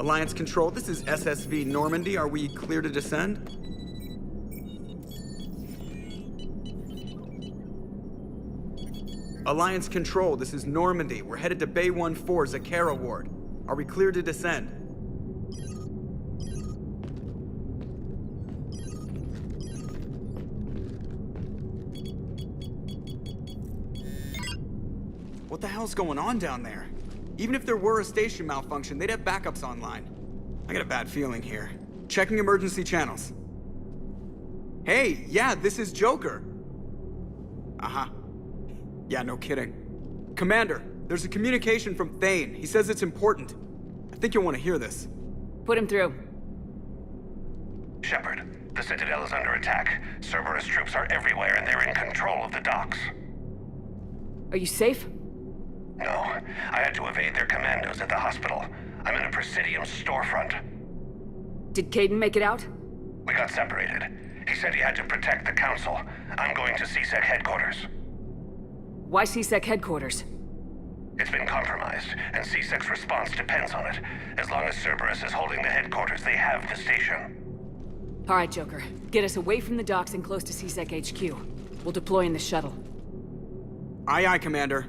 Alliance Control, this is SSV Normandy. Are we clear to descend? Alliance Control, this is Normandy. We're headed to Bay 1-4, Zakara Ward. Are we clear to descend? What the hell's going on down there? Even if there were a station malfunction, they'd have backups online. I got a bad feeling here. Checking emergency channels. Hey, yeah, this is Joker. Uh-huh. Yeah, no kidding. Commander, there's a communication from Thane. He says it's important. I think you'll want to hear this. Put him through. Shepard, the Citadel is under attack. Cerberus troops are everywhere and they're in control of the docks. Are you safe? No, I had to evade their commandos at the hospital. I'm in a Presidium storefront. Did Caden make it out? We got separated. He said he had to protect the Council. I'm going to CSEC headquarters. Why CSEC headquarters? It's been compromised, and CSEC's response depends on it. As long as Cerberus is holding the headquarters, they have the station. All right, Joker. Get us away from the docks and close to CSEC HQ. We'll deploy in the shuttle. Aye, aye, Commander.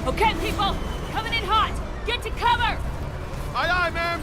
Okay, people! Coming in hot! Get to cover! Aye, aye, ma'am!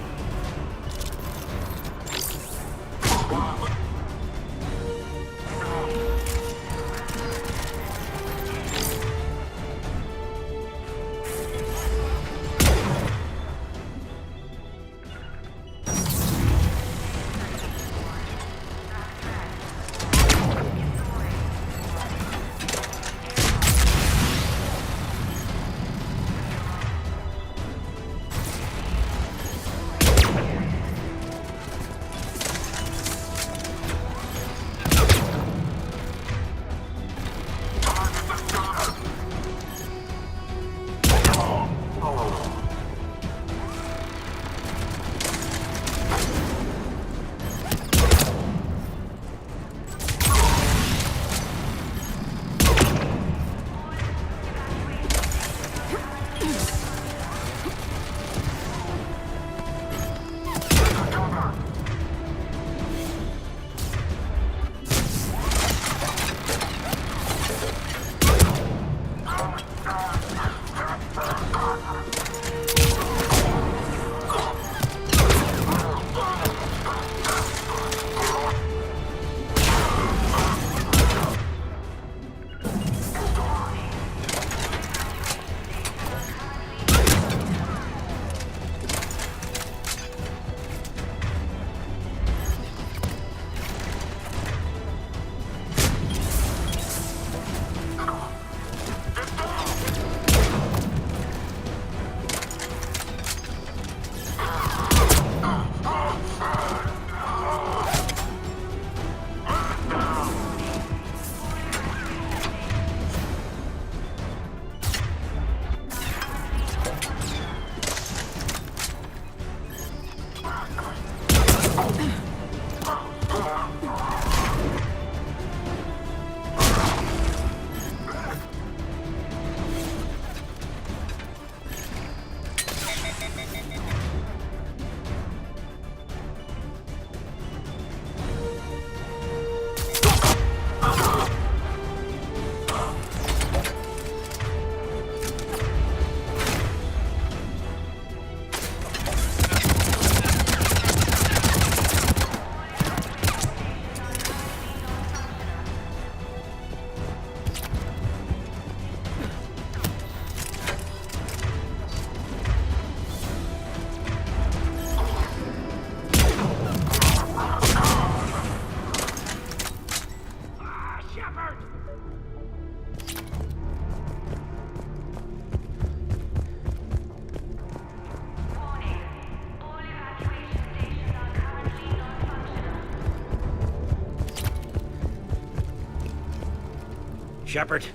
Shepard,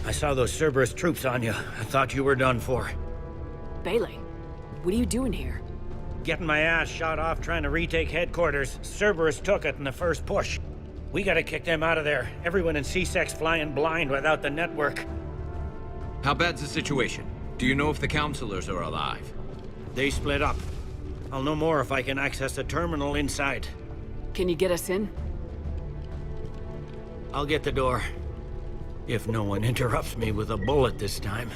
I saw those Cerberus troops on you. I thought you were done for. Bailey, what are you doing here? Getting my ass shot off trying to retake headquarters. Cerberus took it in the first push. We gotta kick them out of there. Everyone in C-Sec's flying blind without the network. How bad's the situation? Do you know if the counselors are alive? They split up. I'll know more if I can access the terminal inside. Can you get us in? I'll get the door. If no one interrupts me with a bullet this time.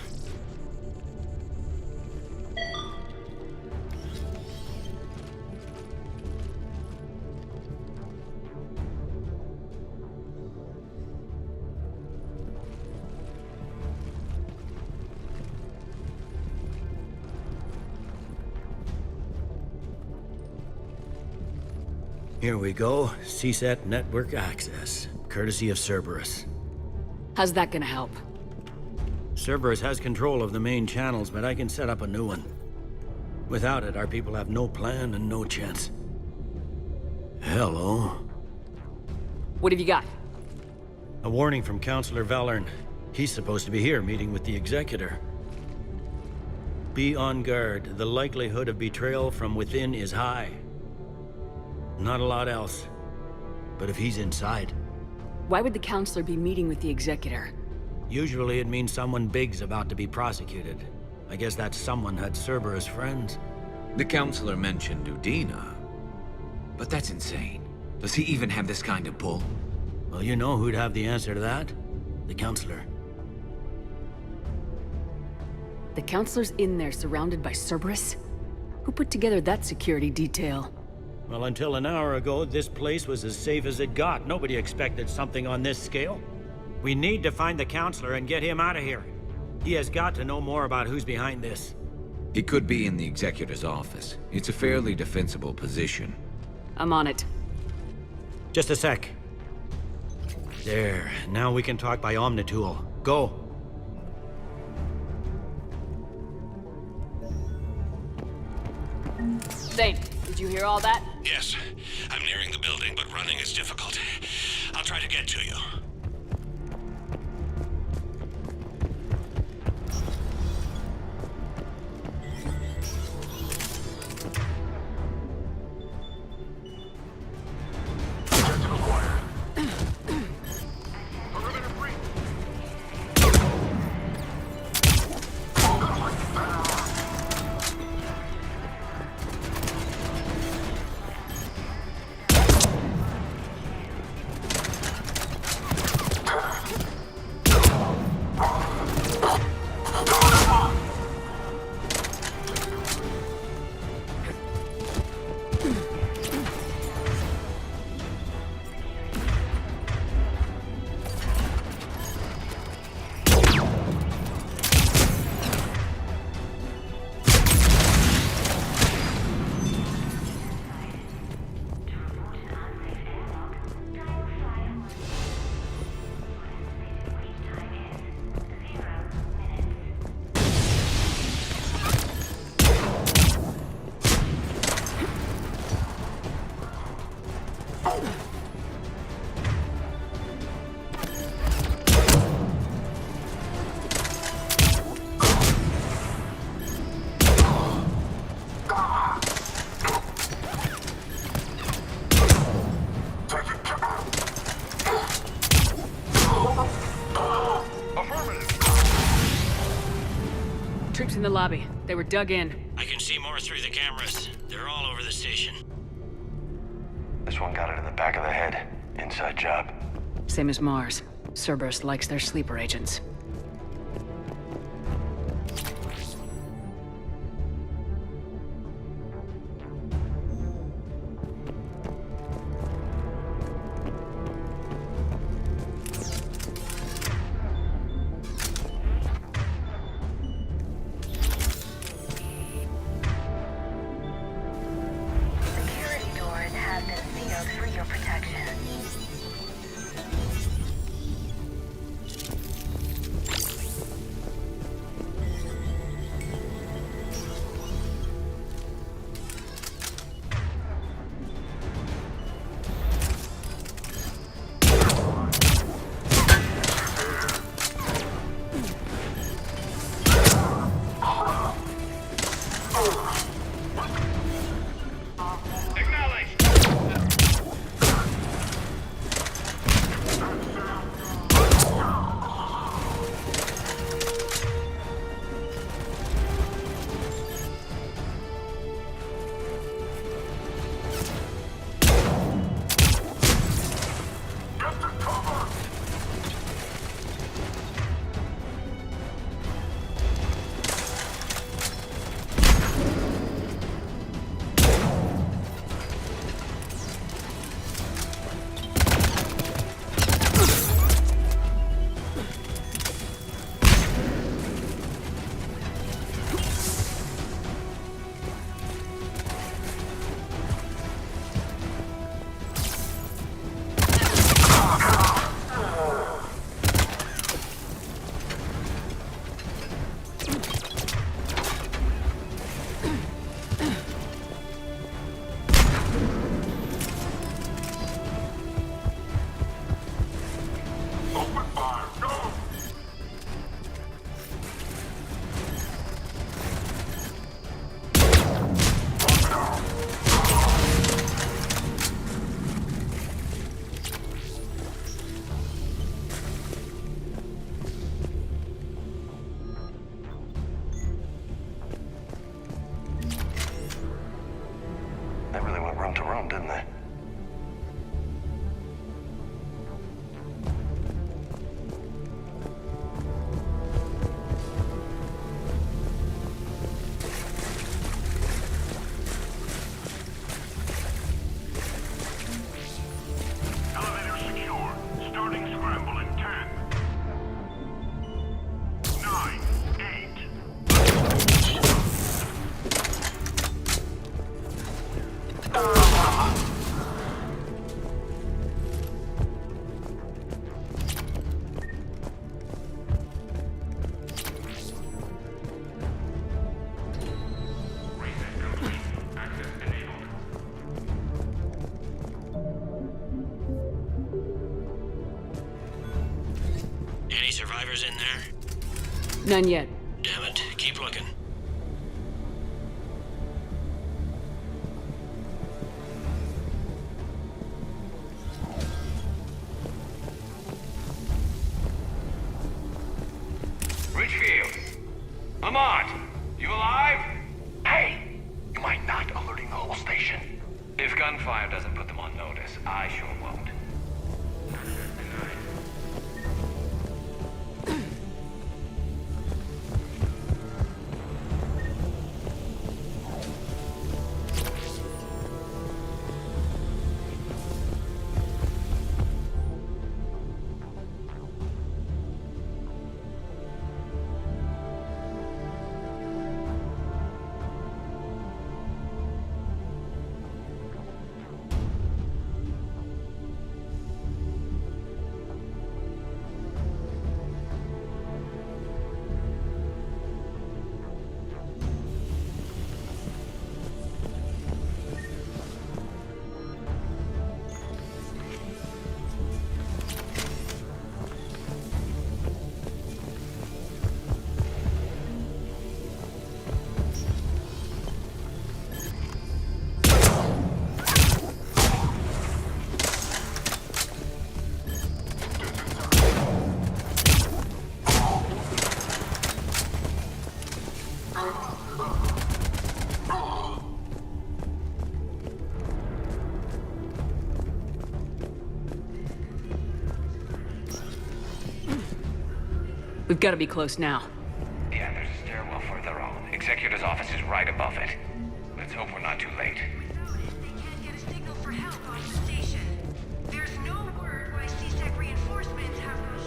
Here we go. CSAT network access, courtesy of Cerberus. How's that gonna help? Cerberus has control of the main channels, but I can set up a new one. Without it, our people have no plan and no chance. Hello. What have you got? A warning from Counselor Valern. He's supposed to be here meeting with the Executor. Be on guard. The likelihood of betrayal from within is high. Not a lot else. But if he's inside... Why would the counselor be meeting with the Executor? Usually it means someone big's about to be prosecuted. I guess that someone had Cerberus friends. The counselor mentioned Udina. But that's insane. Does he even have this kind of pull? Well, you know who'd have the answer to that? The Counselor. The counselor's in there surrounded by Cerberus? Who put together that security detail? Well, until an hour ago, this place was as safe as it got. Nobody expected something on this scale. We need to find the Counselor and get him out of here. He has got to know more about who's behind this. He could be in the Executor's office. It's a fairly defensible position. I'm on it. Just a sec. There. Now we can talk by Omnitool. Go. Zane, did you hear all that? Yes, I'm nearing the building, but running is difficult. I'll try to get to you. Troops in the lobby. They were dug in. I can see more through the cameras. They're all over the station. This one got it in the back of the head. Inside job. Same as Mars. Cerberus likes their sleeper agents. Security doors have been sealed for your protection. cameras in there? None yet. Damn it. Keep looking. Richfield! Lamont! You alive? Hey! You mind not alerting the whole station? If gunfire doesn't put them on notice, I sure won't. We've got to be close now. Yeah, there's a stairwell further on. Executor's office is right above it. Let's hope we're not too late. They can't get a signal for help on the station. There's no word why CSEC reinforcements have not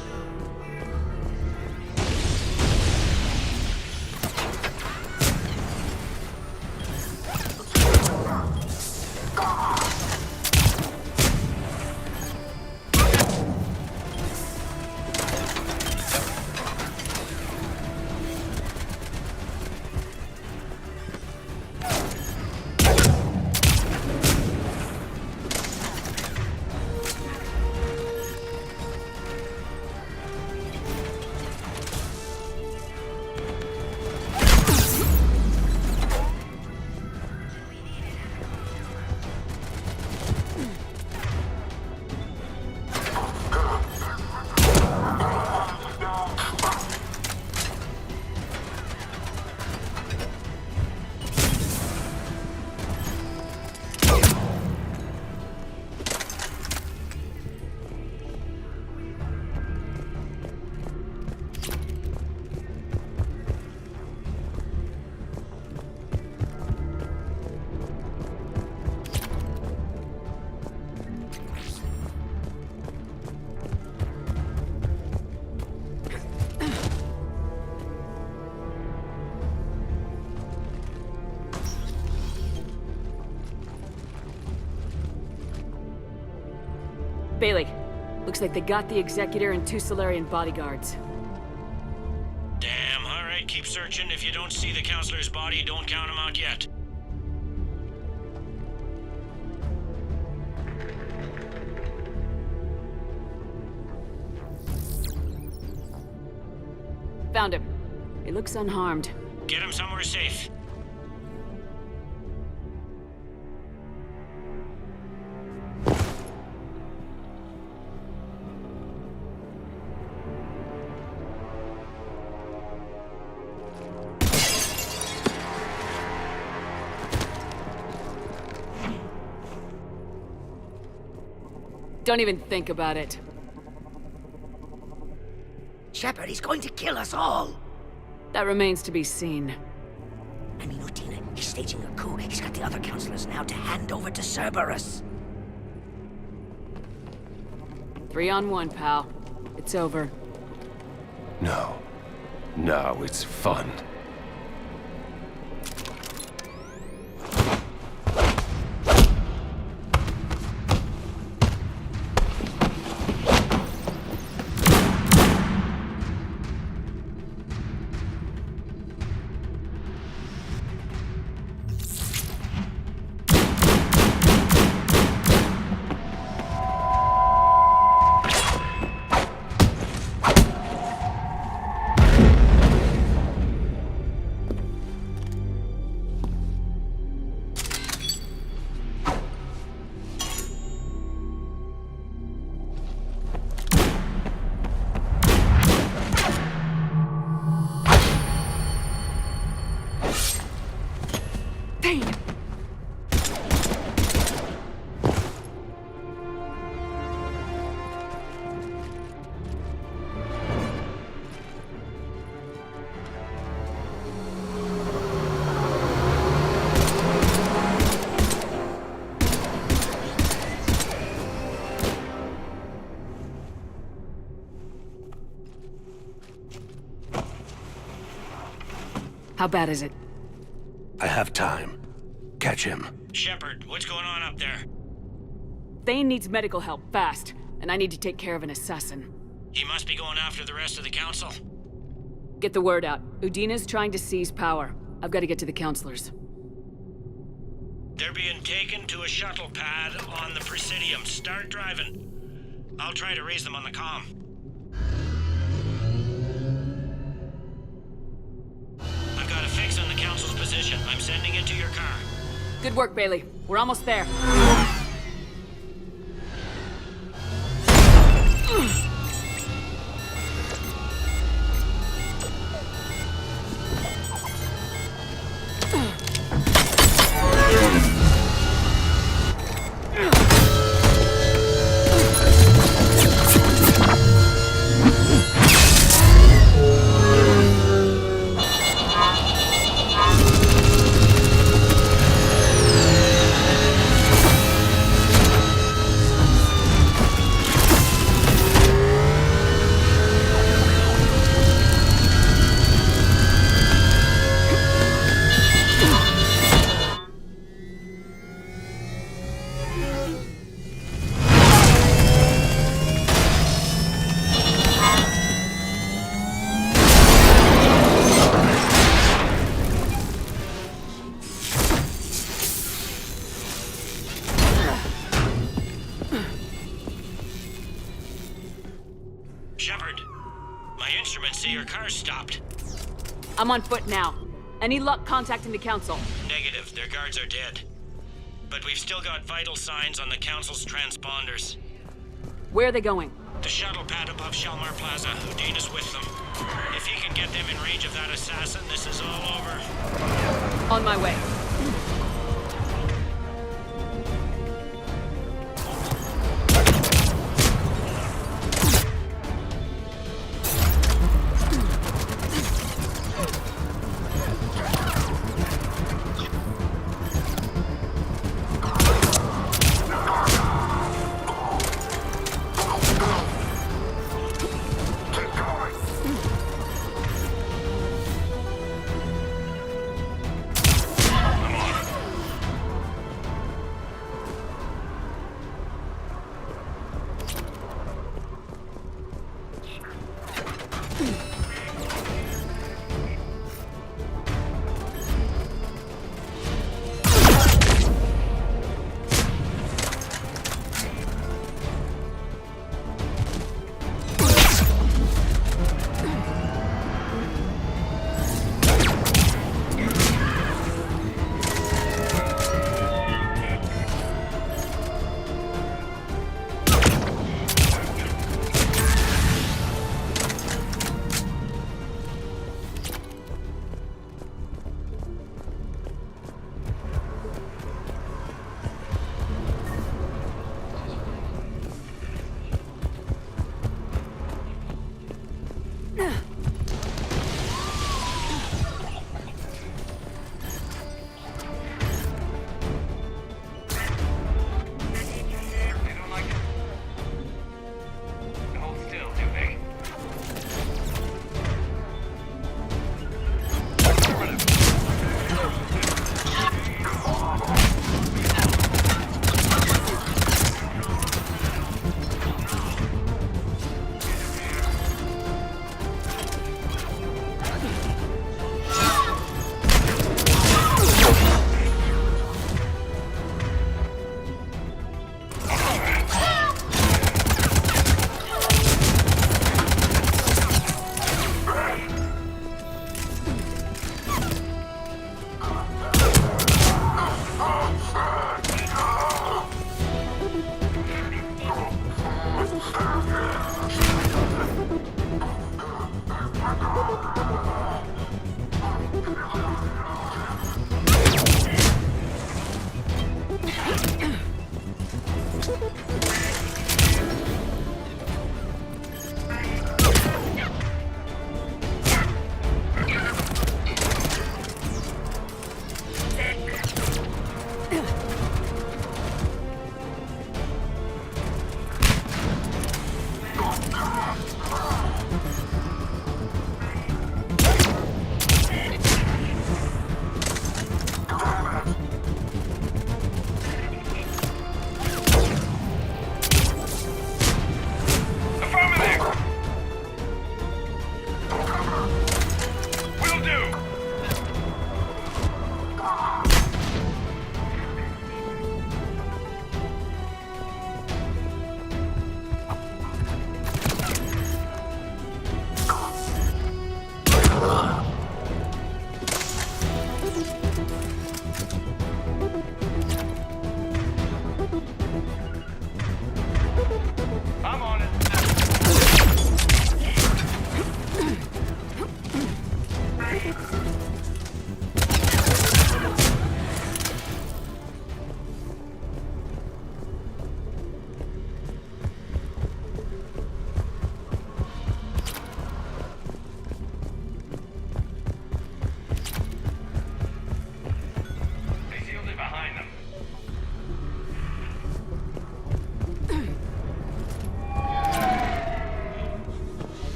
Bailey, looks like they got the Executor and 2 Solarian bodyguards. Damn, alright, keep searching. If you don't see the counselor's body, don't count him out yet. Found him. He looks unharmed. Get him somewhere safe. Don't even think about it. Shepard, he's going to kill us all! That remains to be seen. I mean, Utina, he's staging a coup. He's got the other counselors now to hand over to Cerberus. 3 on 1, pal. It's over. No. No, it's fun. How bad is it? I have time. Catch him. Shepard, what's going on up there? Thane needs medical help, fast. And I need to take care of an assassin. He must be going after the rest of the council. Get the word out. Udina's trying to seize power. I've got to get to the counselors. They're being taken to a shuttle pad on the Presidium. Start driving. I'll try to raise them on the comm. I've got a fix on the council's position. I'm sending it to your car. Good work, Bailey. We're almost there. Shepard, my instruments say your car's stopped. I'm on foot now. Any luck contacting the council? Negative, their guards are dead. But we've still got vital signs on the council's transponders. Where are they going? The shuttle pad above Shalmar Plaza. Udina's with them. If he can get them in range of that assassin, this is all over. On my way.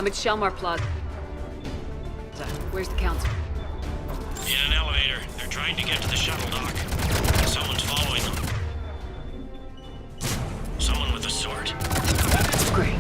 I'm at Shelmar Plaza. Where's the council? In an elevator. They're trying to get to the shuttle dock. Someone's following them. Someone with a sword. Great.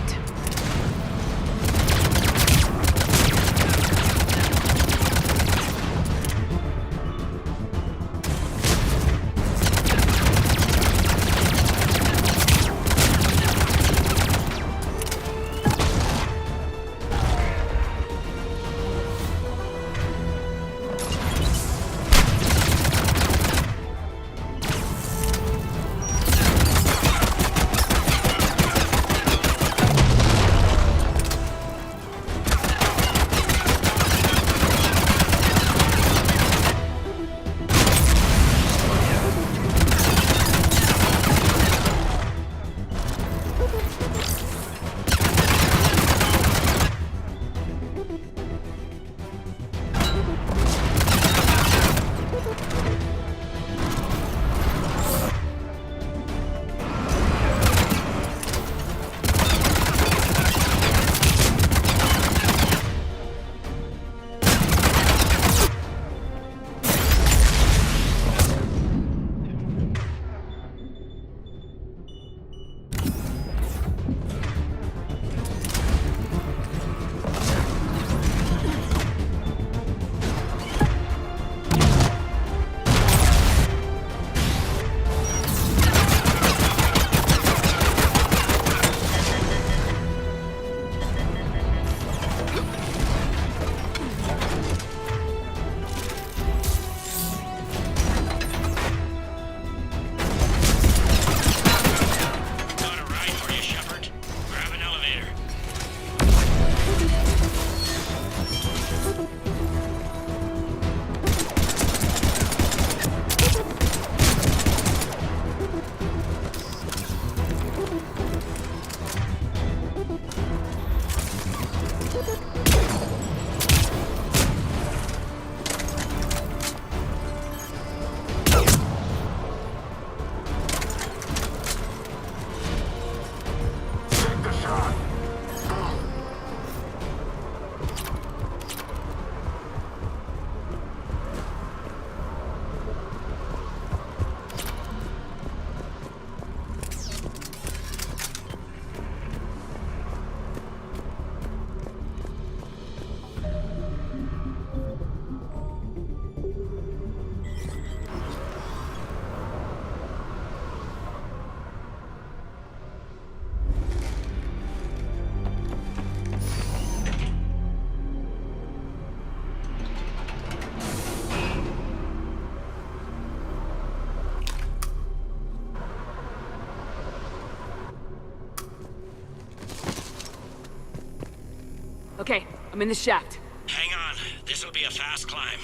Okay, I'm in the shaft. Hang on. This'll be a fast climb.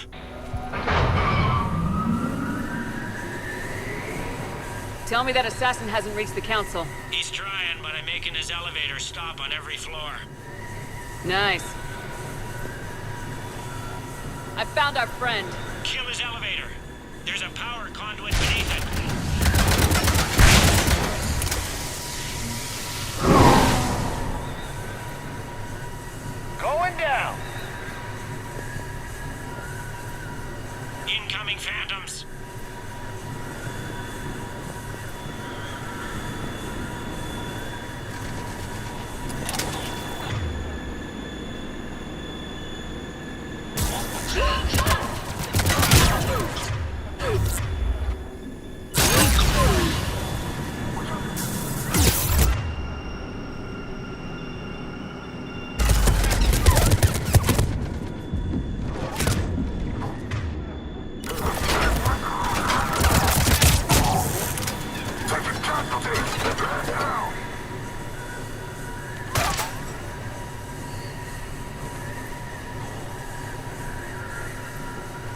Tell me that assassin hasn't reached the council. He's trying, but I'm making his elevator stop on every floor. Nice. I found our friend. Kill his elevator. There's a power conduit beneath it. Going down. Incoming phantoms.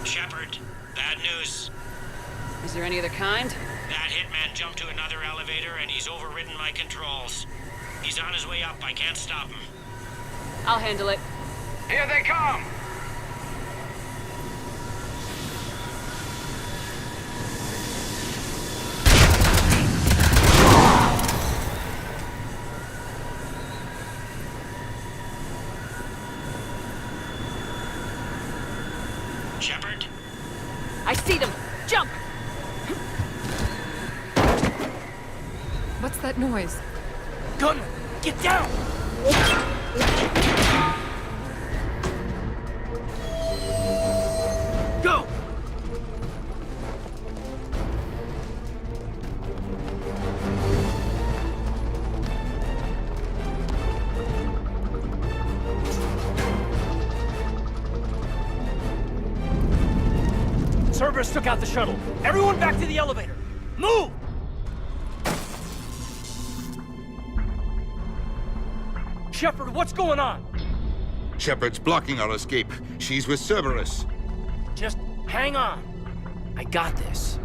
Shepard, bad news. Is there any other kind? That hitman jumped to another elevator and he's overridden my controls. He's on his way up. I can't stop him. I'll handle it. Here they come. I see them! Jump! What's that noise? Gunner, get down! Go! Cerberus took out the shuttle. Everyone back to the elevator. Move! Shepard, what's going on? Shepard's blocking our escape. She's with Cerberus. Just hang on. I got this.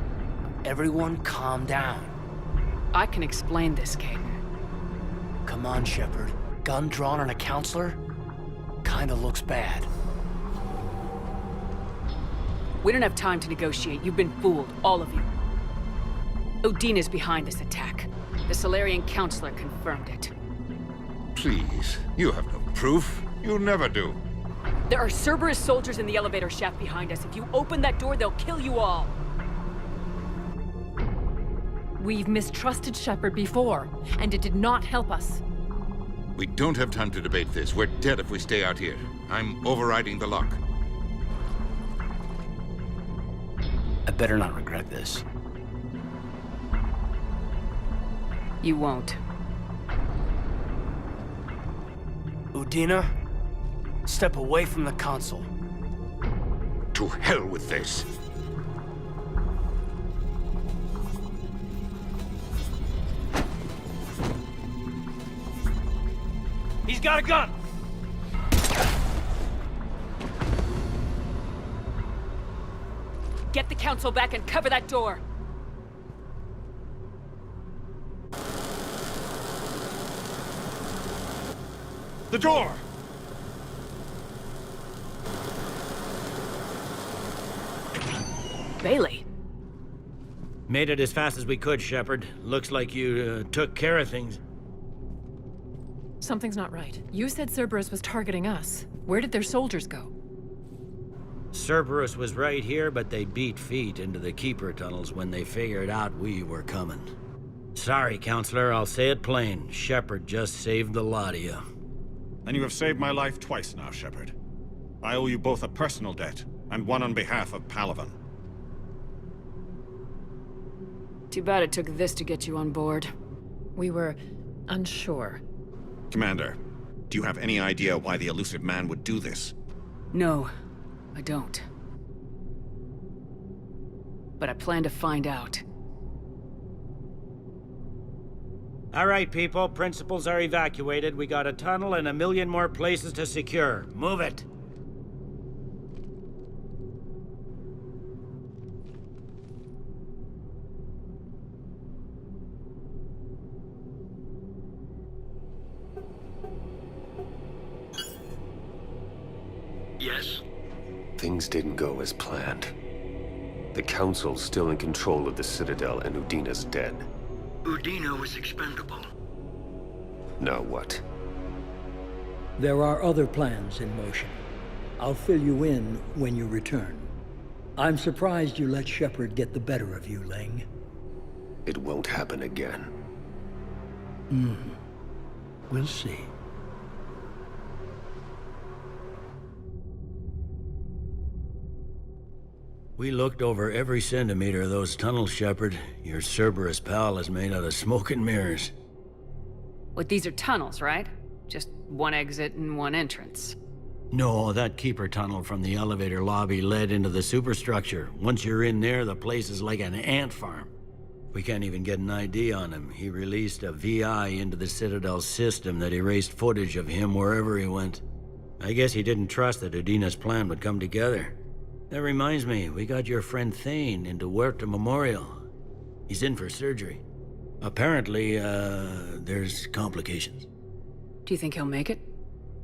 Everyone calm down. I can explain this, Caden. Come on, Shepard. Gun drawn on a counselor? Kinda looks bad. We don't have time to negotiate. You've been fooled, all of you. Udina's behind this attack. The Solarian counselor confirmed it. Please, you have no proof. You never do. There are Cerberus soldiers in the elevator shaft behind us. If you open that door, they'll kill you all. We've mistrusted Shepard before, and it did not help us. We don't have time to debate this. We're dead if we stay out here. I'm overriding the lock. I better not regret this. You won't. Udina, step away from the console. To hell with this. He's got a gun! Get the council back and cover that door! The door! Bailey. Made it as fast as we could, Shepard. Looks like you took care of things. Something's not right. You said Cerberus was targeting us. Where did their soldiers go? Cerberus was right here, but they beat feet into the Keeper tunnels when they figured out we were coming. Sorry, Counselor, I'll say it plain. Shepard just saved the lot of you. And you have saved my life twice now, Shepard. I owe you both a personal debt, and one on behalf of Palaven. Too bad it took this to get you on board. We were unsure. Commander, do you have any idea why the elusive man would do this? No, I don't. But I plan to find out. All right, people. Principals are evacuated. We got a tunnel and 1 million more places to secure. Move it. Yes? Things didn't go as planned. The Council's still in control of the Citadel and Udina's dead. Udina was expendable. Now what? There are other plans in motion. I'll fill you in when you return. I'm surprised you let Shepard get the better of you, Ling. It won't happen again. We'll see. We looked over every centimeter of those tunnels, Shepard. Your Cerberus pal is made out of smoke and mirrors. But these are tunnels, right? Just one exit and one entrance. No, that Keeper tunnel from the elevator lobby led into the superstructure. Once you're in there, the place is like an ant farm. We can't even get an ID on him. He released a VI into the Citadel system that erased footage of him wherever he went. I guess he didn't trust that Udina's plan would come together. That reminds me, we got your friend Thane into Huerta Memorial. He's in for surgery. Apparently, there's complications. Do you think he'll make it?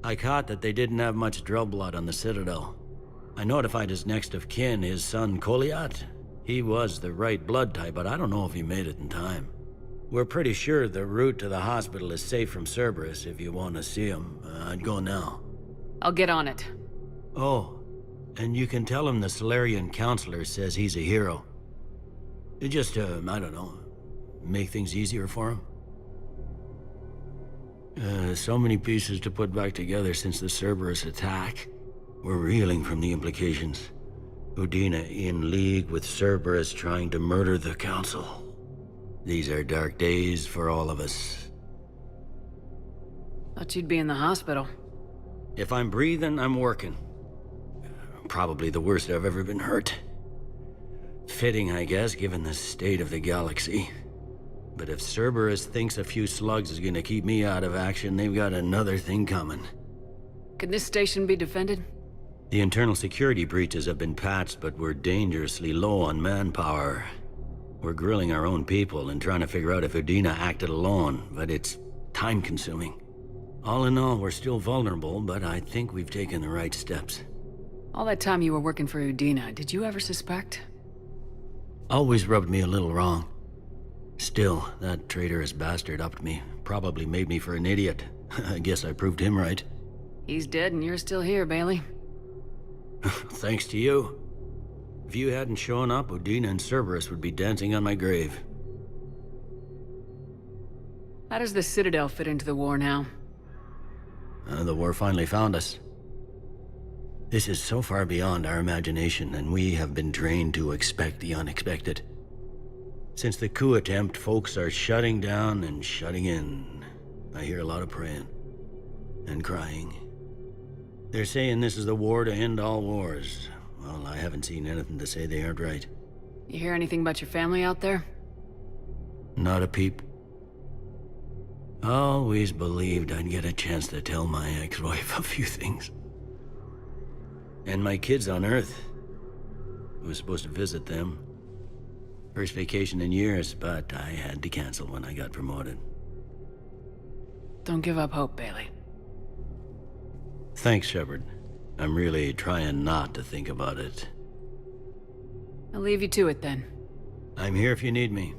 I caught that they didn't have much drill blood on the Citadel. I notified his next of kin, his son Koliat. He was the right blood type, but I don't know if he made it in time. We're pretty sure the route to the hospital is safe from Cerberus if you want to see him. I'd go now. I'll get on it. Oh, And you can tell him the Solarian counselor says he's a hero. Just, I don't know, make things easier for him. So many pieces to put back together since the Cerberus attack. We're reeling from the implications. Udina in league with Cerberus trying to murder the Council. These are dark days for all of us. Thought you'd be in the hospital. If I'm breathing, I'm working. Probably the worst I've ever been hurt. Fitting, I guess, given the state of the galaxy. But if Cerberus thinks a few slugs is gonna keep me out of action, they've got another thing coming. Can this station be defended? The internal security breaches have been patched, but we're dangerously low on manpower. We're grilling our own people and trying to figure out if Udina acted alone, but it's time-consuming. All in all, we're still vulnerable, but I think we've taken the right steps. All that time you were working for Udina, did you ever suspect? Always rubbed me a little wrong. Still, that traitorous bastard upped me. Probably made me for an idiot. I guess I proved him right. He's dead and you're still here, Bailey. Thanks to you. If you hadn't shown up, Udina and Cerberus would be dancing on my grave. How does the Citadel fit into the war now? The war finally found us. This is so far beyond our imagination, and we have been trained to expect the unexpected. Since the coup attempt, folks are shutting down and shutting in. I hear a lot of praying. And crying. They're saying this is the war to end all wars. Well, I haven't seen anything to say they aren't right. You hear anything about your family out there? Not a peep. Always believed I'd get a chance to tell my ex-wife a few things. And my kids on Earth. I was supposed to visit them. First vacation in years, but I had to cancel when I got promoted. Don't give up hope, Bailey. Thanks, Shepard. I'm really trying not to think about it. I'll leave you to it then. I'm here if you need me.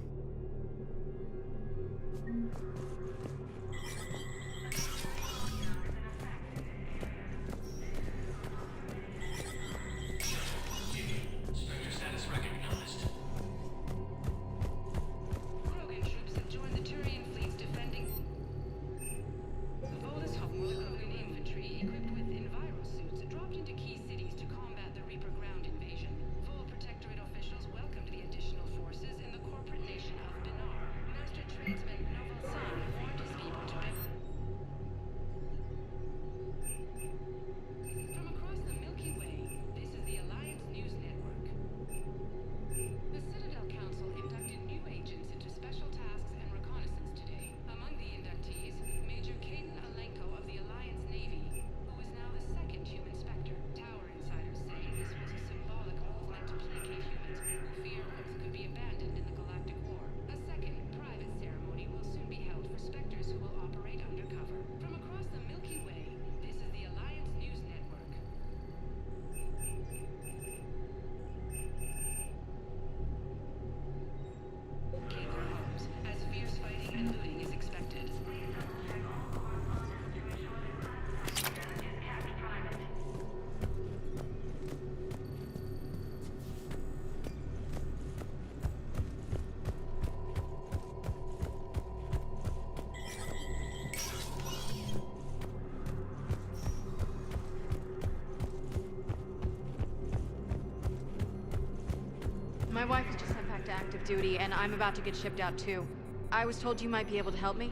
My wife has just sent back to active duty, and I'm about to get shipped out too. I was told you might be able to help me.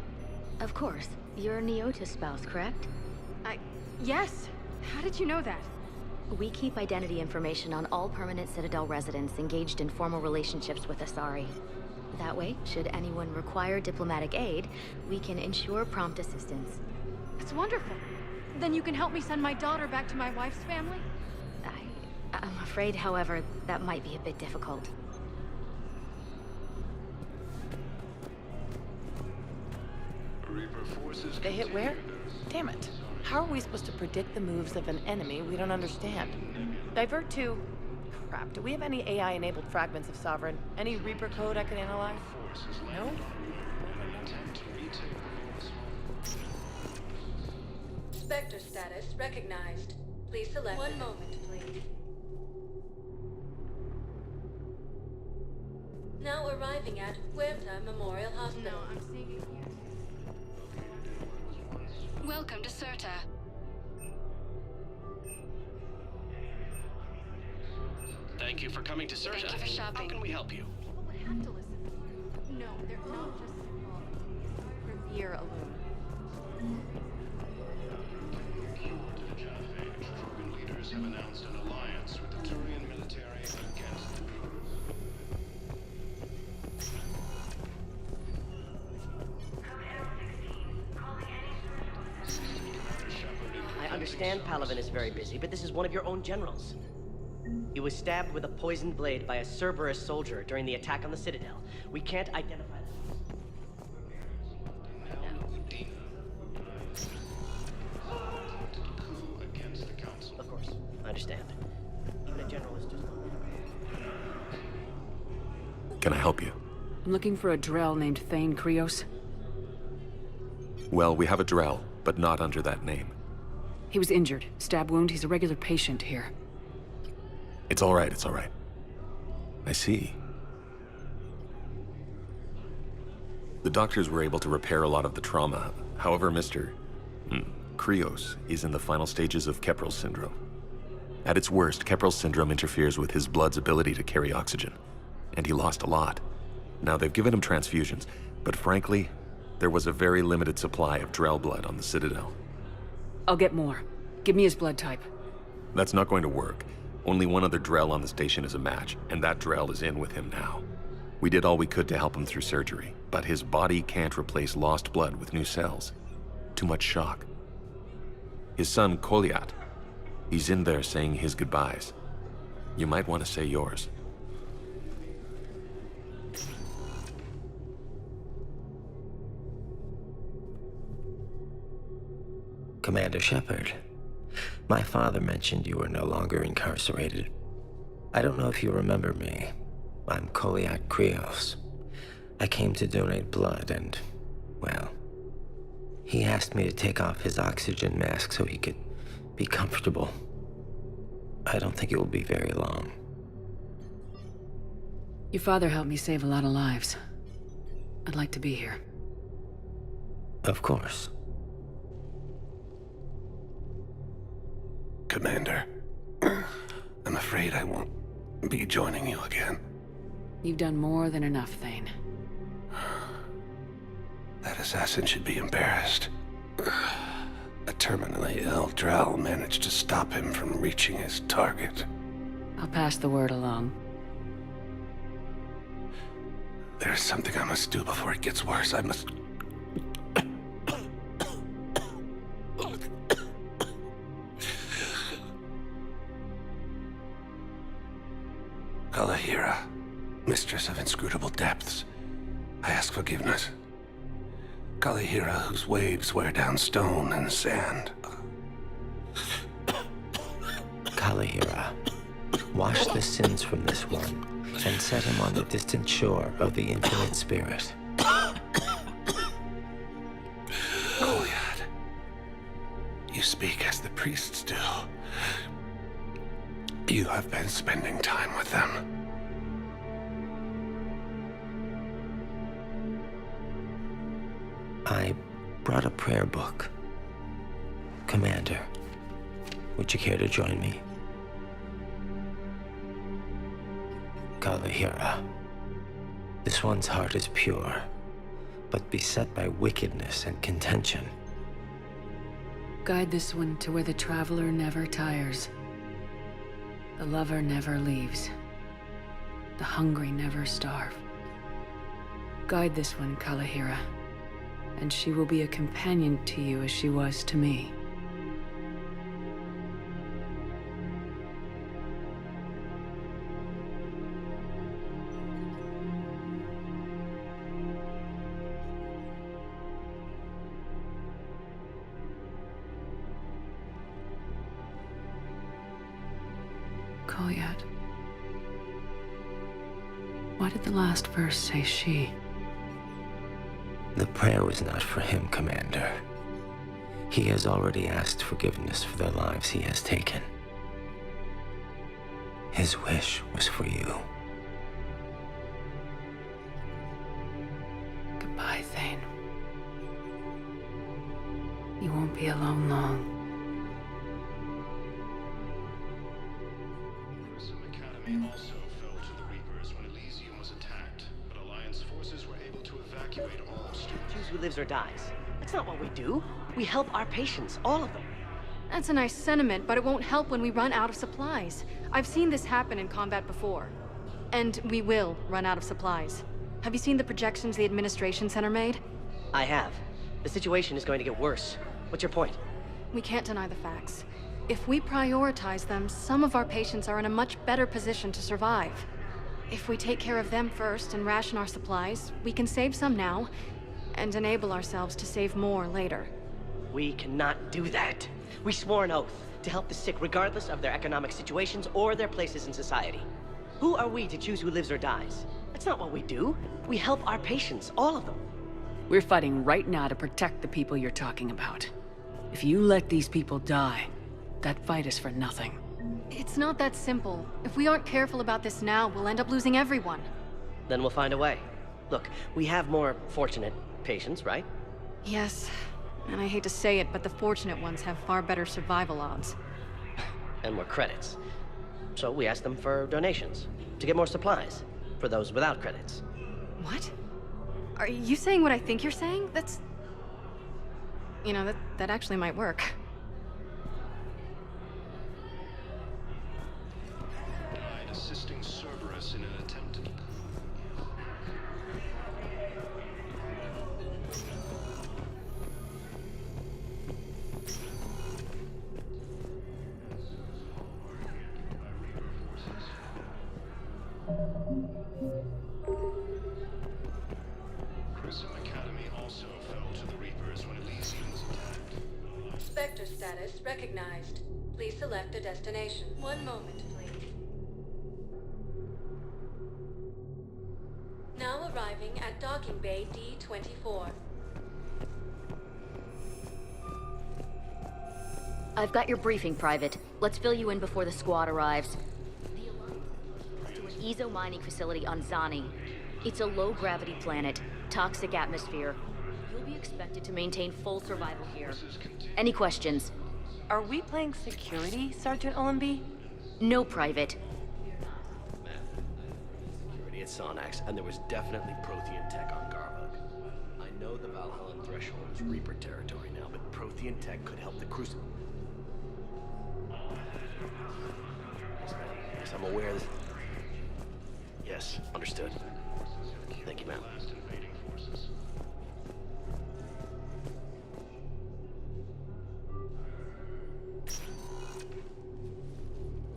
Of course. You're a Neota's spouse, correct? Yes. How did you know that? We keep identity information on all permanent Citadel residents engaged in formal relationships with Asari. That way, should anyone require diplomatic aid, we can ensure prompt assistance. That's wonderful. Then you can help me send my daughter back to my wife's family? I'm afraid, however, that might be a bit difficult. They hit where? Damn it. How are we supposed to predict the moves of an enemy we don't understand? Divert to... Crap, do we have any AI-enabled fragments of Sovereign? Any Reaper code I can analyze? No? Spectre status recognized. Please select. One moment, please. Now arriving at Huerta Memorial Hospital. No, I'm seeing it here. Welcome to Certa. Thank you for coming to Certa. Thank you for shopping. How can we help you? People would have to listen. No, they're not just simple. Revere alone. Krogan leaders have announced an alliance with the Turian military against the I understand Palaven is very busy, but this is one of your own generals. He was stabbed with a poisoned blade by a Cerberus soldier during the attack on the Citadel. We can't identify them. Of course, I understand. Even a general is just... Can I help you? I'm looking for a Drell named Thane Krios. Well, we have a Drell, but not under that name. He was injured. Stab wound. He's a regular patient here. It's all right, it's all right. I see. The doctors were able to repair a lot of the trauma. However, Mr. Krios is in the final stages of Keprel's syndrome. At its worst, Keprel's syndrome interferes with his blood's ability to carry oxygen, and he lost a lot. Now, they've given him transfusions, but frankly, there was a very limited supply of Drell blood on the Citadel. I'll get more. Give me his blood type. That's not going to work. Only one other Drell on the station is a match, and that Drell is in with him now. We did all we could to help him through surgery, but his body can't replace lost blood with new cells. Too much shock. His son, Koliat, he's in there saying his goodbyes. You might want to say yours. Commander Shepard, my father mentioned you were no longer incarcerated. I don't know if you remember me. I'm Koliat Krios. I came to donate blood and, well, he asked me to take off his oxygen mask so he could be comfortable. I don't think it will be very long. Your father helped me save a lot of lives. I'd like to be here. Of course. Commander, I'm afraid I won't be joining you again. You've done more than enough, Thane. That assassin should be embarrassed. A terminally ill Drell managed to stop him from reaching his target. I'll pass the word along. There's something I must do before it gets worse. I must... Kalahira, mistress of inscrutable depths, I ask forgiveness. Kalahira, whose waves wear down stone and sand. Kalahira, wash the sins from this one and set him on the distant shore of the infinite spirit. Koliat, you speak as the priests do. You have been spending time with them. I brought a prayer book. Commander, would you care to join me? Kalahira, this one's heart is pure, but beset by wickedness and contention. Guide this one to where the traveler never tires. The lover never leaves. The hungry never starve. Guide this one, Kalahira, and she will be a companion to you as she was to me. Koliat. Why did the last verse say she? The prayer was not for him, Commander. He has already asked forgiveness for the lives he has taken. His wish was for you. won't be alone long. Grissom Academy also fell to the Reapers when Elysium was attacked, but Alliance forces were able to evacuate all students. Choose who lives or dies. That's not what we do. We help our patients, all of them. That's a nice sentiment, but it won't help when we run out of supplies. I've seen this happen in combat before. And we will run out of supplies. Have you seen the projections the Administration Center made? I have. The situation is going to get worse. What's your point? We can't deny the facts. If we prioritize them, some of our patients are in a much better position to survive. If we take care of them first and ration our supplies, we can save some now, and enable ourselves to save more later. We cannot do that. We swore an oath to help the sick regardless of their economic situations or their places in society. Who are we to choose who lives or dies? That's not what we do. We help our patients, all of them. We're fighting right now to protect the people you're talking about. If you let these people die, that fight is for nothing. It's not that simple. If we aren't careful about this now, we'll end up losing everyone. Then we'll find a way. Look, we have more fortunate patients, right? Yes, and I hate to say it, but the fortunate ones have far better survival odds. And more credits. So we asked them for donations, to get more supplies, for those without credits. What? Are you saying what I think you're saying? That's... You know, that actually might work. Assisting Cerberus in an attempt to... Grissom Academy also fell to the Reapers when Elysium was attacked. Spectre status recognized. Please select a destination. One moment, please. Now arriving at docking bay D-24. I've got your briefing, Private. Let's fill you in before the squad arrives. The Alliance to an Ezo mining facility on Zani. It's a low-gravity planet, toxic atmosphere. You'll be expected to maintain full survival here. Any questions? Are we playing security, Sergeant Ullenby? No, Private. Security at Sonax, and there was definitely Prothean tech on Garvug. I know the Valhallan threshold is Reaper territory now, but Prothean tech could help the Crucible. Yes, I'm aware of this. Yes, understood. Thank you, ma'am.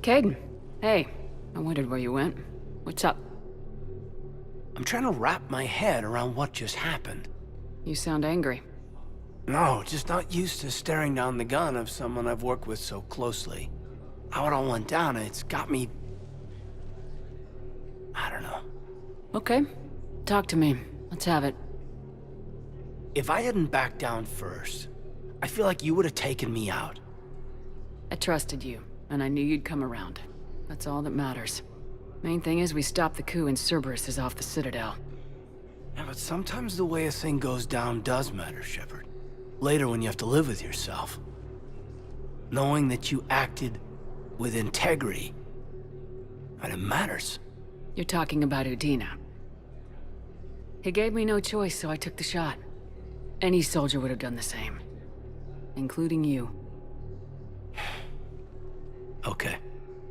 Caden, hey. I wondered where you went. What's up? I'm trying to wrap my head around what just happened. You sound angry. No, just not used to staring down the gun of someone I've worked with so closely. How it all went down, it's got me... I don't know. Okay. Talk to me. Let's have it. If I hadn't backed down first, I feel like you would have taken me out. I trusted you, and I knew you'd come around. That's all that matters. Main thing is we stopped the coup and Cerberus is off the Citadel. Yeah, but sometimes the way a thing goes down does matter, Shepard. Later when you have to live with yourself. Knowing that you acted with integrity, and it matters. You're talking about Udina. He gave me no choice, so I took the shot. Any soldier would have done the same. Including you. Okay.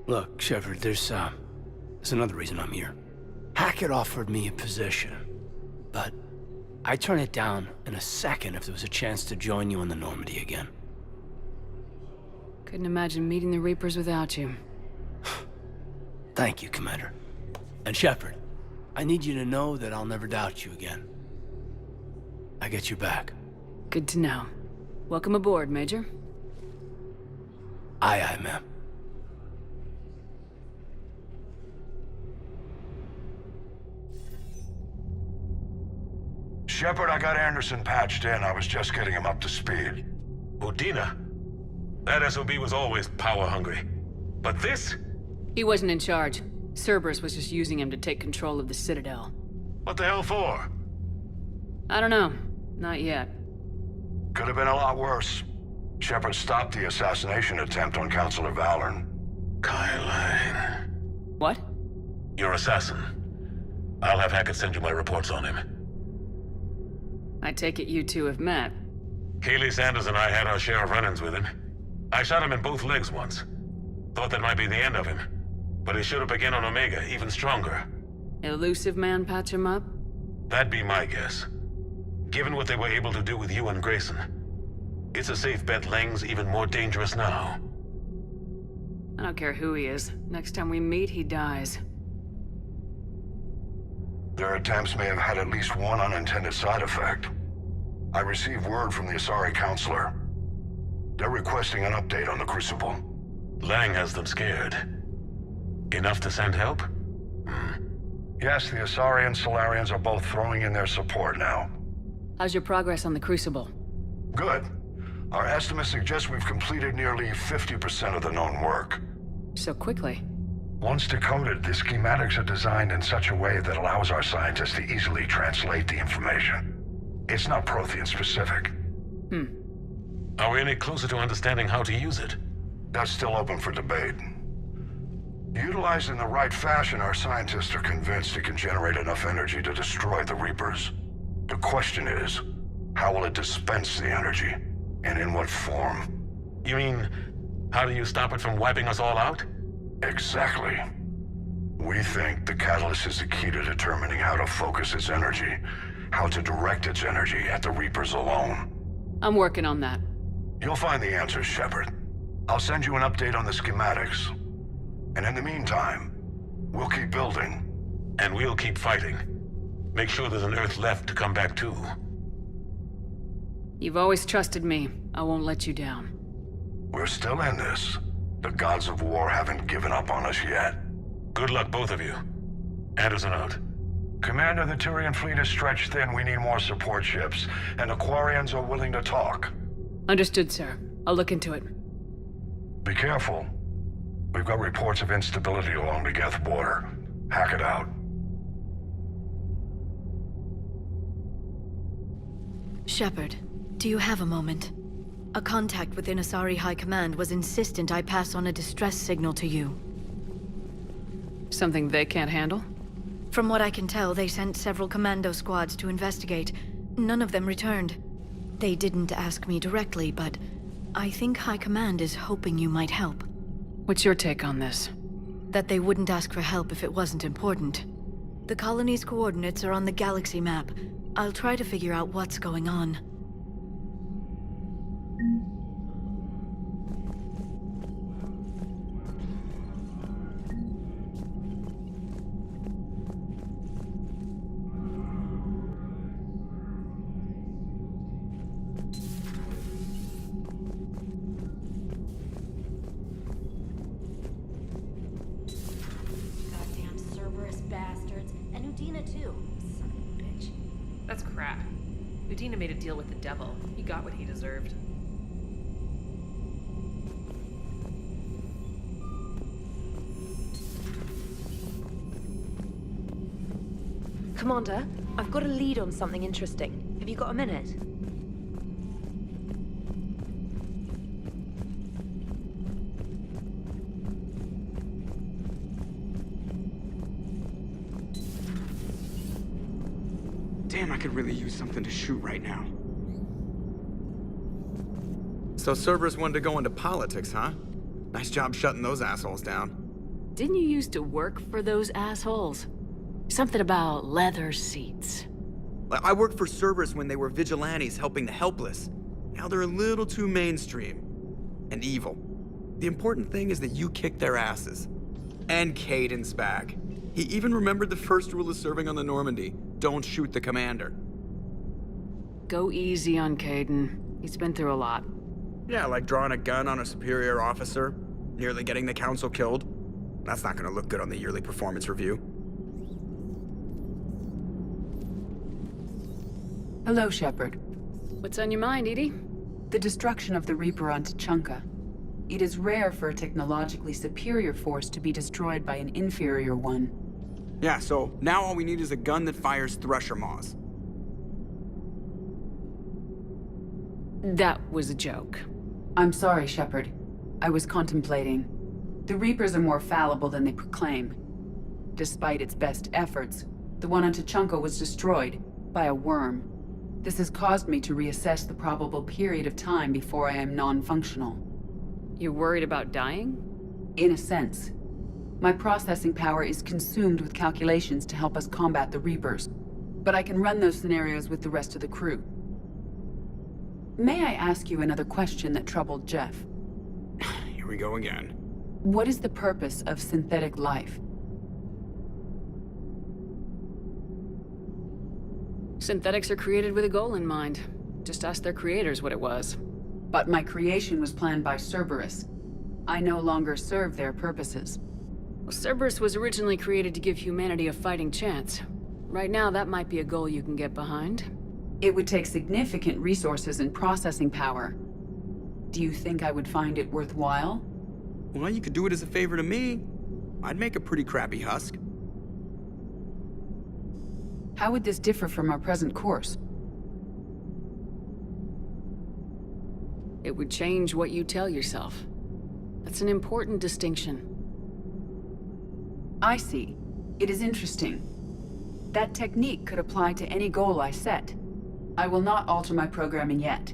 Look, Shepard, there's another reason I'm here. Hackett offered me a position, but I'd turn it down in a second if there was a chance to join you in the Normandy again. Couldn't imagine meeting the Reapers without you. Thank you, Commander. And Shepard, I need you to know that I'll never doubt you again. I get your back. Good to know. Welcome aboard, Major. Aye, aye, ma'am. Shepard, I got Anderson patched in. I was just getting him up to speed. Udina? That SOB was always power-hungry. But this? He wasn't in charge. Cerberus was just using him to take control of the Citadel. What the hell for? I don't know. Not yet. Could have been a lot worse. Shepard stopped the assassination attempt on Counselor Valorn. Kyle, What? your assassin. I'll have Hackett send you my reports on him. I take it you two have met. Keeley Sanders and I had our share of run-ins with him. I shot him in both legs once. Thought that might be the end of him. But he showed up again on Omega, even stronger. Elusive man patch him up? That'd be my guess. Given what they were able to do with you and Grayson, it's a safe bet Lang's even more dangerous now. I don't care who he is. Next time we meet, he dies. Their attempts may have had at least one unintended side effect. I received word from the Asari Counselor. They're requesting an update on the Crucible. Lang has them scared. Enough to send help? Yes, the Asari and Solarians are both throwing in their support now. How's your progress on the Crucible? Good. Our estimates suggest we've completed nearly 50% of the known work. So quickly? Once decoded, the schematics are designed in such a way that allows our scientists to easily translate the information. It's not Prothean specific. Are we any closer to understanding how to use it? That's still open for debate. Utilized in the right fashion, our scientists are convinced it can generate enough energy to destroy the Reapers. The question is, how will it dispense the energy? And in what form? You mean, how do you stop it from wiping us all out? Exactly. We think the catalyst is the key to determining how to focus its energy, how to direct its energy at the Reapers alone. I'm working on that. You'll find the answers, Shepard. I'll send you an update on the schematics. And in the meantime, we'll keep building. And we'll keep fighting. Make sure there's an Earth left to come back to. You've always trusted me. I won't let you down. We're still in this. The gods of war haven't given up on us yet. Good luck, both of you. Anderson out. Commander, the Turian fleet is stretched thin. We need more support ships. And Aquarians are willing to talk. Understood, sir. I'll look into it. Be careful. We've got reports of instability along the Geth border. Hack it out. Shepard, do you have a moment? A contact within Asari High Command was insistent I pass on a distress signal to you. Something they can't handle? From what I can tell, they sent several commando squads to investigate. None of them returned. They didn't ask me directly, but I think High Command is hoping you might help. What's your take on this? That they wouldn't ask for help if it wasn't important. The colony's coordinates are on the galaxy map. I'll try to figure out what's going on. Goddamn Cerberus bastards. And Udina too. Son of a bitch. That's crap. Udina made a deal with the devil. He got what he deserved. Commander, I've got a lead on something interesting. Have you got a minute? Damn, I could really use something to shoot right now. So Cerberus wanted to go into politics, huh? Nice job shutting those assholes down. Didn't you used to work for those assholes? Something about leather seats. I worked for Cerberus when they were vigilantes helping the helpless. Now they're a little too mainstream. And evil. The important thing is that you kicked their asses. And Caden's back. He even remembered the first rule of serving on the Normandy. Don't shoot the commander. Go easy on Caden. He's been through a lot. Yeah, like drawing a gun on a superior officer, nearly getting the council killed. That's not gonna look good on the yearly performance review. Hello, Shepard. What's on your mind, Edie? The destruction of the Reaper on Tuchanka. It is rare for a technologically superior force to be destroyed by an inferior one. Yeah, so now all we need is a gun that fires Thresher Maws. That was a joke. I'm sorry, Shepard. I was contemplating. The Reapers are more fallible than they proclaim. Despite its best efforts, the one on Tachanka was destroyed by a worm. This has caused me to reassess the probable period of time before I am non-functional. You're worried about dying? In a sense. My processing power is consumed with calculations to help us combat the Reapers, but I can run those scenarios with the rest of the crew. May I ask you another question that troubled Jeff? Here we go again. What is the purpose of synthetic life? Synthetics are created with a goal in mind. Just ask their creators what it was. But my creation was planned by Cerberus. I no longer serve their purposes. Well, Cerberus was originally created to give humanity a fighting chance. Right now, that might be a goal you can get behind. It would take significant resources and processing power. Do you think I would find it worthwhile? Well, you could do it as a favor to me. I'd make a pretty crappy husk. How would this differ from our present course? It would change what you tell yourself. That's an important distinction. I see. It is interesting. That technique could apply to any goal I set. I will not alter my programming yet,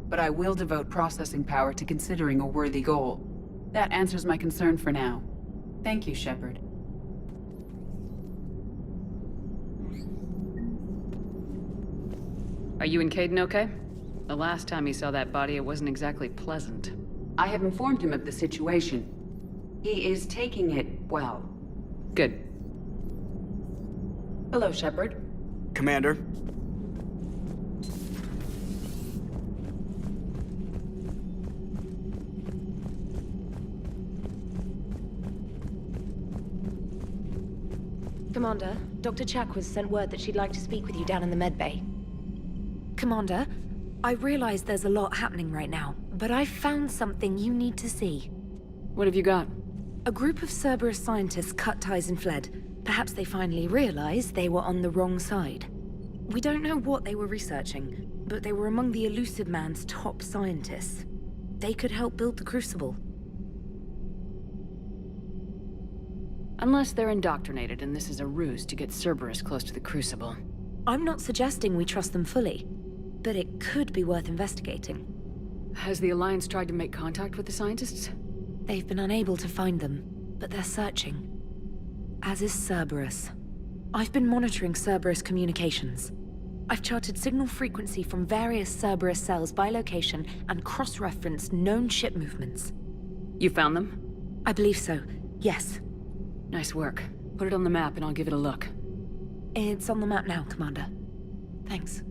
but I will devote processing power to considering a worthy goal. That answers my concern for now. Thank you, Shepard. Are you and Caden okay? The last time he saw that body, it wasn't exactly pleasant. I have informed him of the situation. He is taking it well. Good. Hello, Shepard. Commander. Commander, Dr. Chakwas sent word that she'd like to speak with you down in the medbay. Commander, I realize there's a lot happening right now, but I've found something you need to see. What have you got? A group of Cerberus scientists cut ties and fled. Perhaps they finally realized they were on the wrong side. We don't know what they were researching, but they were among the Elusive Man's top scientists. They could help build the Crucible. Unless they're indoctrinated and this is a ruse to get Cerberus close to the Crucible. I'm not suggesting we trust them fully, but it could be worth investigating. Has the Alliance tried to make contact with the scientists? They've been unable to find them, but they're searching. As is Cerberus. I've been monitoring Cerberus communications. I've charted signal frequency from various Cerberus cells by location and cross-referenced known ship movements. You found them? I believe so, yes. Nice work. Put it on the map and I'll give it a look. It's on the map now, Commander. Thanks.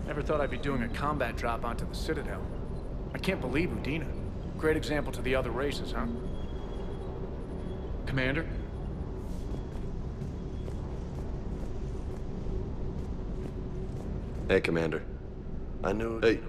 Never thought I'd be doing a combat drop onto the Citadel. I can't believe Udina. Great example to the other races, huh? Commander? Hey, Commander. I knew... Hey.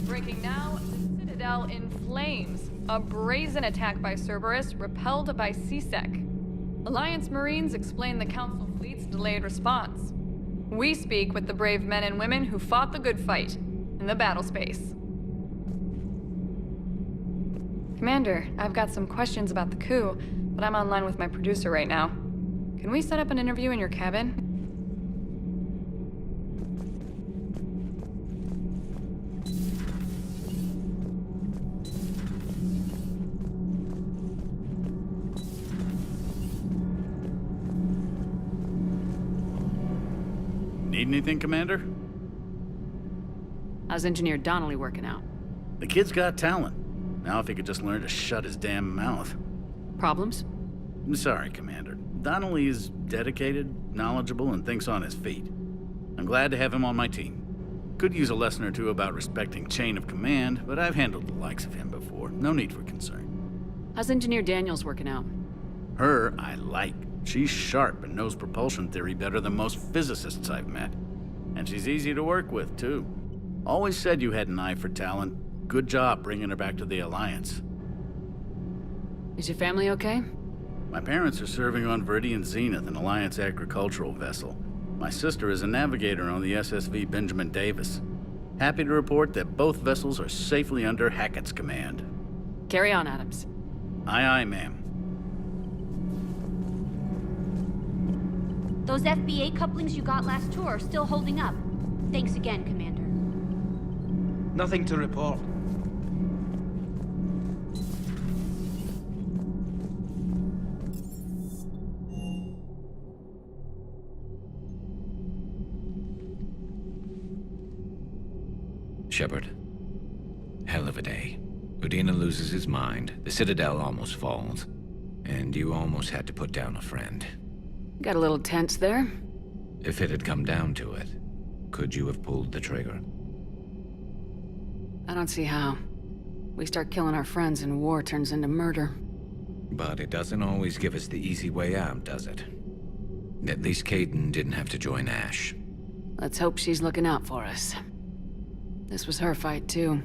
Breaking now, the Citadel in flames. A brazen attack by Cerberus, repelled by CSEC. Alliance Marines explain the Council fleet's delayed response. We speak with the brave men and women who fought the good fight in the battle space. Commander, I've got some questions about the coup, but I'm online with my producer right now. Can we set up an interview in your cabin? Need anything, Commander? How's Engineer Donnelly working out? The kid's got talent. Now if he could just learn to shut his damn mouth. Problems? I'm sorry, Commander. Donnelly is dedicated, knowledgeable, and thinks on his feet. I'm glad to have him on my team. Could use a lesson or two about respecting chain of command, but I've handled the likes of him before. No need for concern. How's Engineer Daniels working out? Her, I like. She's sharp and knows propulsion theory better than most physicists I've met. And she's easy to work with, too. Always said you had an eye for talent. Good job bringing her back to the Alliance. Is your family okay? My parents are serving on Viridian Zenith, an Alliance agricultural vessel. My sister is a navigator on the SSV Benjamin Davis. Happy to report that both vessels are safely under Hackett's command. Carry on, Adams. Aye, aye, ma'am. Those FBA couplings you got last tour are still holding up. Thanks again, Commander. Nothing to report. Shepard. Hell of a day. Udina loses his mind, the Citadel almost falls, and you almost had to put down a friend. Got a little tense there. If it had come down to it, could you have pulled the trigger? I don't see how. We start killing our friends and war turns into murder. But it doesn't always give us the easy way out, does it? At least Kaidan didn't have to join Ash. Let's hope she's looking out for us. This was her fight, too.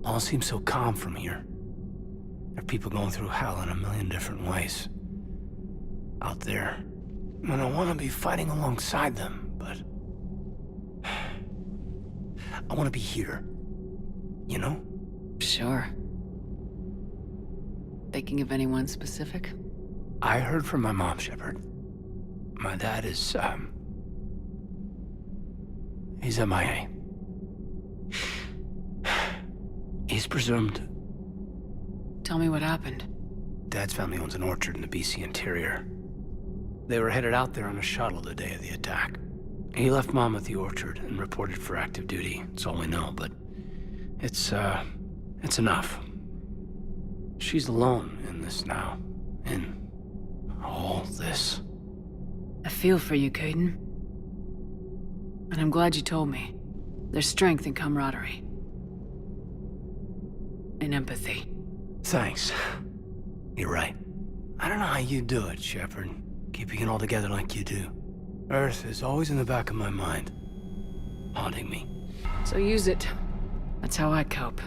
All seems so calm from here. There are people going through hell in a million different ways. Out there. And I want to be fighting alongside them, but... I want to be here. You know? Sure. Thinking of anyone specific? I heard from my mom, Shepard. My dad is, he's MIA. He's presumed. Tell me what happened. Dad's family owns an orchard in the BC interior. They were headed out there on a shuttle the day of the attack. He left Mom at the orchard and reported for active duty. That's all we know, but it's enough. She's alone in this now. In all this. I feel for you, Kaidan. And I'm glad you told me. There's strength in camaraderie. In empathy. Thanks. You're right. I don't know how you do it, Shepard. Keeping it all together like you do. Earth is always in the back of my mind. Haunting me. So use it. That's how I cope.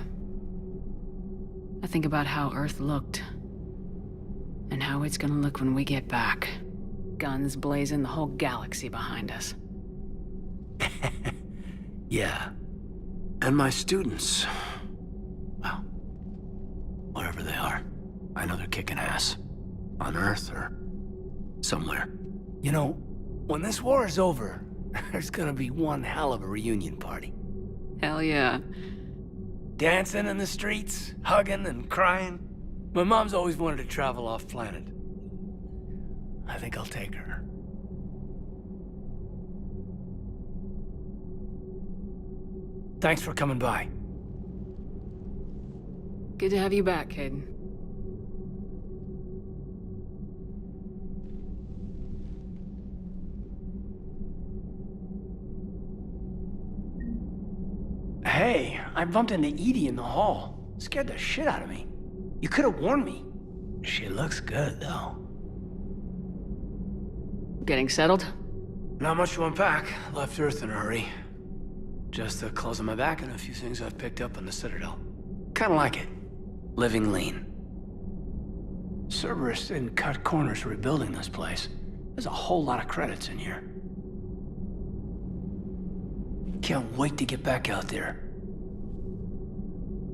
I think about how Earth looked. And how it's gonna look when we get back. Guns blazing, the whole galaxy behind us. Yeah. And my students. Well, wherever they are, I know they're kicking ass. On Earth or somewhere. You know, when this war is over, there's gonna be one hell of a reunion party. Hell yeah. Dancing in the streets, hugging and crying. My mom's always wanted to travel off-planet. I think I'll take her. Thanks for coming by. Good to have you back, Caden. Hey, I bumped into Edie in the hall. Scared the shit out of me. You could have warned me. She looks good, though. Getting settled? Not much to unpack. Left Earth in a hurry. Just the clothes on my back and a few things I've picked up on the Citadel. Kinda like it. Living lean. Cerberus didn't cut corners rebuilding this place. There's a whole lot of credits in here. Can't wait to get back out there.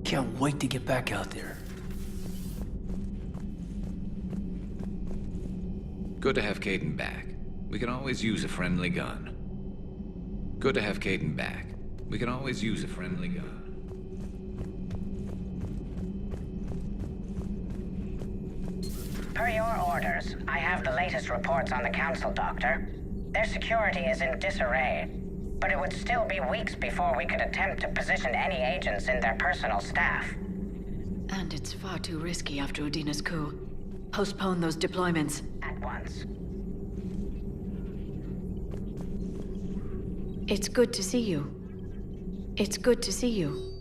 Can't wait to get back out there. Good to have Caden back. We can always use a friendly gun. Good to have Caden back. We can always use a friendly gun. Per your orders, I have the latest reports on the Council, Doctor. Their security is in disarray, but it would still be weeks before we could attempt to position any agents in their personal staff. And it's far too risky after Udina's coup. Postpone those deployments. At once. It's good to see you. It's good to see you.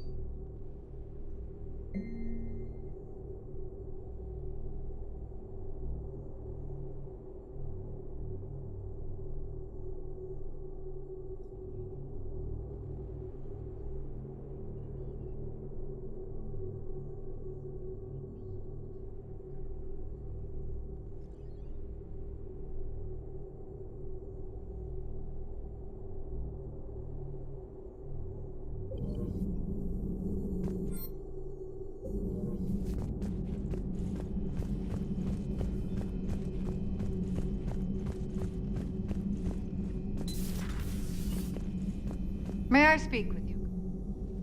May I speak with you?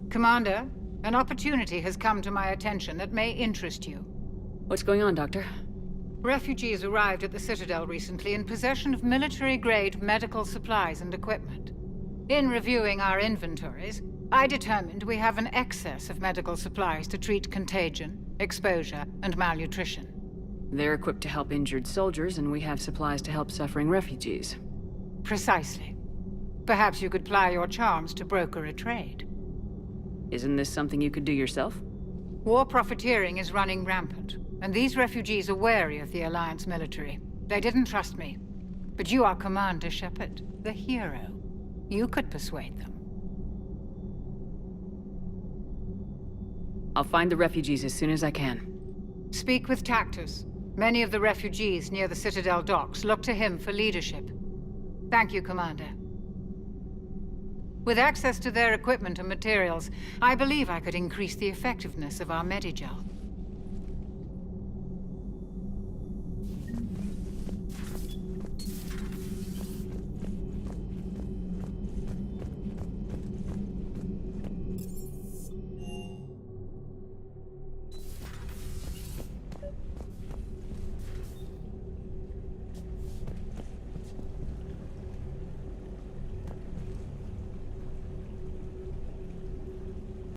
Commander, an opportunity has come to my attention that may interest you. What's going on, Doctor? Refugees arrived at the Citadel recently in possession of military-grade medical supplies and equipment. In reviewing our inventories, I determined we have an excess of medical supplies to treat contagion, exposure, and malnutrition. They're equipped to help injured soldiers, and we have supplies to help suffering refugees. Precisely. Perhaps you could ply your charms to broker a trade. Isn't this something you could do yourself? War profiteering is running rampant, and these refugees are wary of the Alliance military. They didn't trust me. But you are Commander Shepard, the hero. You could persuade them. I'll find the refugees as soon as I can. Speak with Tactus. Many of the refugees near the Citadel docks look to him for leadership. Thank you, Commander. With access to their equipment and materials, I believe I could increase the effectiveness of our Medigel.